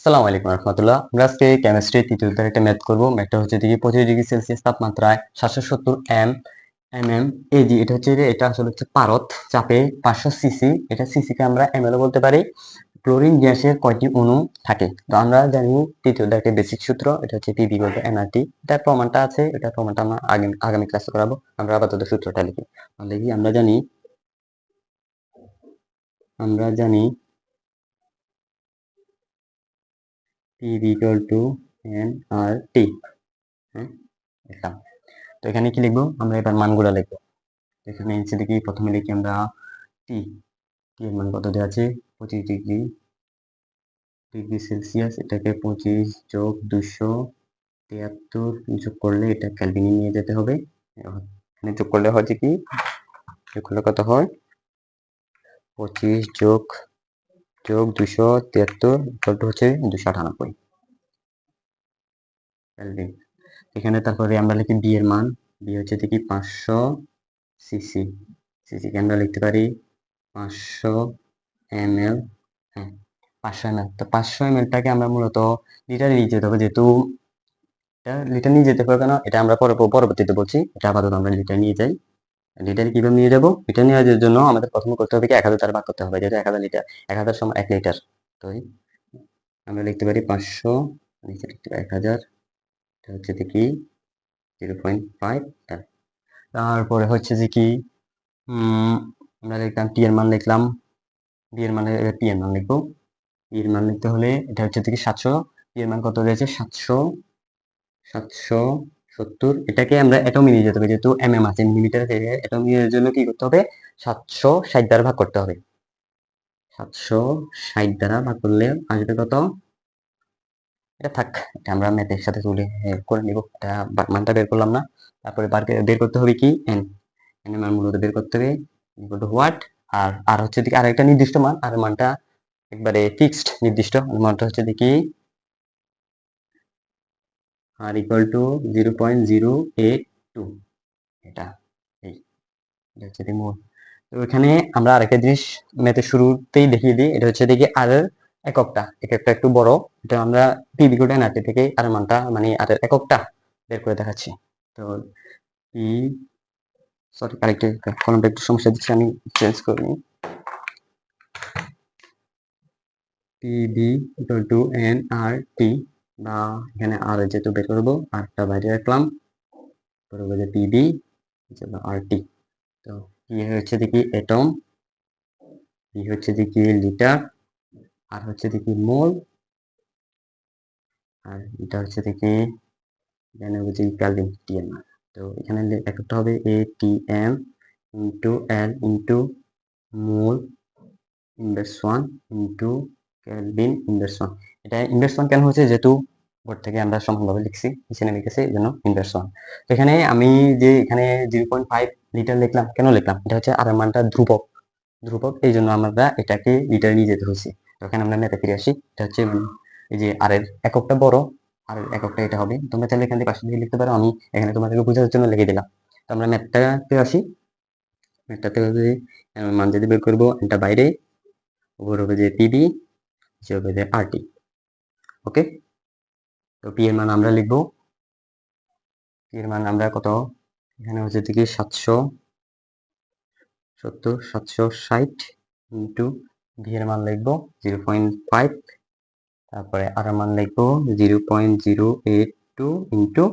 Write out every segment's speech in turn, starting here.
আসসালামু আলাইকুম রহমতুল্লাহ। আমরা আজকে কেমিস্ট্রি তৃতীয় অধ্যায়ের একটা ম্যাথ করবো। ম্যাথটা হচ্ছে দেখি 25 ডিগ্রি সেলসিয়াস তাপমাত্রায় 770 এজি। এটা হচ্ছে যে এটা আসলে হচ্ছে পারদ চাপে 500 সিসি। এটা সিসি কে আমরা এমএলও বলতে পারি। ক্লোরিন গ্যাসের কয়টি অণু থাকে? তো আমরা জানি তৃতীয় অধ্যায়ের একটা বেসিক সূত্র, এটা হচ্ছে পিভি বলতে এনআরটি। এটার প্রমাণটা আছে, এটা প্রমাণটা আমরা আগামী ক্লাসে করাবো। আমরা আপাতত সূত্রটা লিখি। তাহলে কি আমরা জানি পিভি ইকুয়াল টু এনআরটি। হ্যাঁ, লিখলাম। তো এখানে কি লিখবো? আমরা এবার মানগুলো লিখবো। এখানে নিচে দেখি প্রথমে লিখি আমরা টি। টি এর মান কত দেওয়া আছে? 25 ডিগ্রি সেলসিয়াস। এটাকে 25 যোগ 273 যোগ করলে এটা কেলভিনে নিয়ে যেতে হবে। এখানে যোগ করলে হচ্ছে কি, যোগ করলে কত হয়? 25 যোগ যোগ 273 হচ্ছে 298 কেলভিন। এখানে তারপরে আমরা লিখি বি এর মান। বি হচ্ছে দেখি 500 সিসি। সিসি কে আমরা লিখতে পারি 500 ml। হ্যাঁ, 500 ml। তো 500 ml-টাকে আমরা মূলত লিটারে নিয়ে যেতে হবে, যেহেতু এটা লিটার নিয়ে যেতে হবে। কেন এটা আমরা পরবর্তীতে বলছি। এটা আপাতত আমরা লিটার নিয়ে যাই। লিটার কিভাবে নিয়ে যাবো? লিটার নিয়ে যাওয়ার জন্য আমাদের প্রথমে করতে হবে কি, 1000 দ্বারা ভাগ করতে হবে, যেহেতু 1000 লিটার। 1000 সমান 1 লিটার। তো আমরা লিখতে পারি 500, নিচে লিখতে পারি 1000। এটা হচ্ছে দেখি 0.5। তারপরে হচ্ছে যে কি, আমরা লিখলাম টি এর মান লিখলাম। বি এর মানে পি এর মান লিখবো। পি এর মান লিখতে হলে এটা হচ্ছে থেকে 700। পি এর মান কত রয়েছে? 770। এটাকে আমরা অ্যাটমে নিয়ে যেতে হবে, যেহেতু এমএম আছে, মিলিমিটার থেকে অ্যাটমের জন্য কি করতে হবে? 760 দ্বারা ভাগ করতে হবে। 760 দ্বারা ভাগ করলে আসবে কত? এটা থাক, এটা আমরা ম্যাথের সাথে তুলে করে নিব। এটা মানটা বের করলাম না। তারপরে বের করতে হবে কি, এন। এন এর মান মূলত বের করতে হবে ইকুয়াল টু হোয়াট। আর হচ্ছে দিকে আর একটা নির্দিষ্ট মান, আর মানটা একবারে ফিক্সড নির্দিষ্ট মানটা হচ্ছে দেখি আর ইকুয়াল টু 0.082। এটা এই এটা হচ্ছে রিমোট। তো এখানে আমরা আরেকটা জিনিস ম্যাথের শুরুতেই দেখিয়ে দিই। এটা হচ্ছে দেখি আর এর এককটা একটু বড়। এটা আমরা পিভি কোড এনআরটি থেকে আর মানটা মানে আর এর এককটা বের করে দেখাচ্ছি। তো পি, সরি আরেকটা কলমটা একটু সমস্যা দিচ্ছে, আমি চেঞ্জ করে নিই। পিভি ইকুয়াল টু এনআরটি, বা এখানে আর যেহেতু বের করবো আরটা বাইরে রাখলাম, করবো যে পিভি আরটি। তো পি হচ্ছে দেখি এটম, পি হচ্ছে দেখি লিটার, আর হচ্ছে দেখি মোল, আর এটা হচ্ছে দেখি এখানে বুঝি কেলভিন টি এর মান। তো এখানে একটা হবে ATM into L into mole inverse 1 into kelvin inverse 1। এটা ইনভার্স 1 কেন হচ্ছে? যেহেতু বোর্ড থেকে আমরা সমানভাবে লিখছি, নিচে নেমে গেছে, এই জন্য ইনভার্স 1। তো এখানে আমি যে এখানে 0.5 লিটার লিখলাম, কেন লিখলাম? এটা হচ্ছে আর এর মানটা ধ্রুবক। ধ্রুবক এই জন্য আমরা এটাকে লিটারে নিয়ে যেতে হয়েছে। তো এখানে আমরা ম্যাথে ফিরে আসি। এটা হচ্ছে এই যে আর এর এককটা বড়, আর এর এককটা এটা হবে। তোমরা চাইলে এখান থেকে পাশে দিয়ে লিখতে পারো, আমি এখানে তোমাদেরকে বোঝার জন্য লিখে দিলাম। তো আমরা ম্যাথটাতে আসি। ম্যাথটাতে হবে মান যদি বের করবো, এটা বাইরে, উপর হবে যে পিবি, নিচে হবে যে আরটি। ওকে, তো পি এর মান আমরা লিখবো। পি এর মান আমরা কত? এখানে হচ্ছে থেকে 760 ইন্টু ভি এর মান লিখবো 0.5। তারপরে আর মান লিখবো 0.082 ইন্টু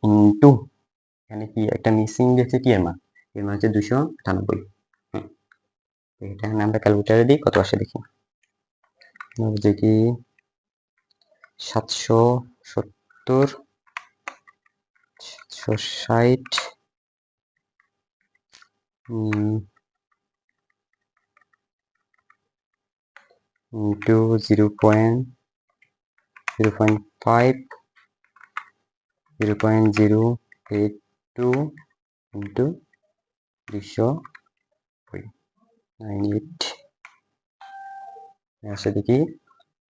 ইন্টু এখানে কি একটা মিসিং দিয়েছে, টি এর মান। এর মান হচ্ছে 298। হ্যাঁ, এটা আমরা ক্যালকুলেটারে দিই, কত আসে দেখি। যে কি 770 760 ইন্টু 0.5 0.082 ইন্টু 298 আসে দেখি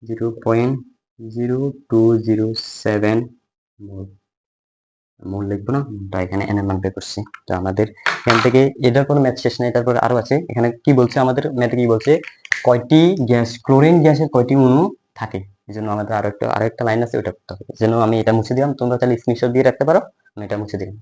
0.0207 মোল। মোল লিখবো না, তাই এখানে n এর মান বের করছি। তো আমাদের এখান থেকে এটার কোনো ম্যাথ শেষ নেই, তারপর আরো আছে। এখানে কি বলছে আমাদের ম্যাথে, কি বলছে, কয়টি গ্যাস, ক্লোরিন গ্যাসের কয়টি অণু থাকে। এই জন্য আমাদের আরেকটা লাইন আছে, ওটা করতে হবে। এই জন্য আমি এটা মুছে দিলাম, তোমরা তাহলে স্ক্রিনশট দিয়ে রাখতে পারো, আমি এটা মুছে দিলাম।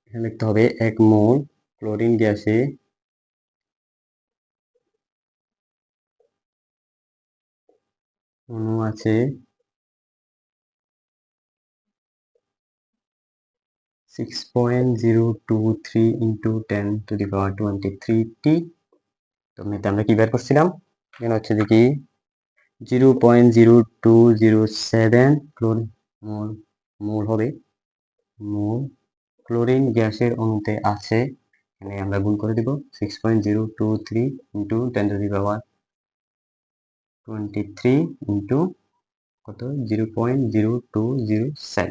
এখানে লিখতে হবে 1 মোল ক্লোরিন গ্যাসে অণু আছে 6.023 into 10 to the power 23t। তো মেতে আমরা কি বের করছিলাম, এখানে হচ্ছে যে কি 0.0207 মোল, মোল হবে, মোল ক্লোরিন গ্যাসের অণুতে আছে। এখানে আমরা গুণ করে দিব 6.023 into 10 to the power 23 into কত 0.0207,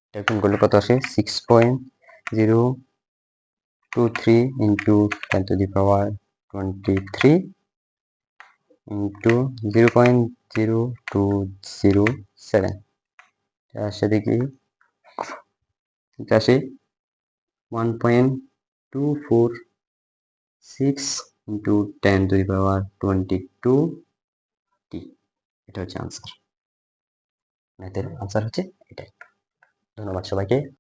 এটা গুণ করলে কত আসে 6.023 into 10 to the power 23 into 0.0207, আসে দেখি আসে 1.246 into 10 to the power 22t। এটা হচ্ছে আনসার, ম্যাথের আনসার হচ্ছে এটাই। ধন্যবাদ সবাইকে।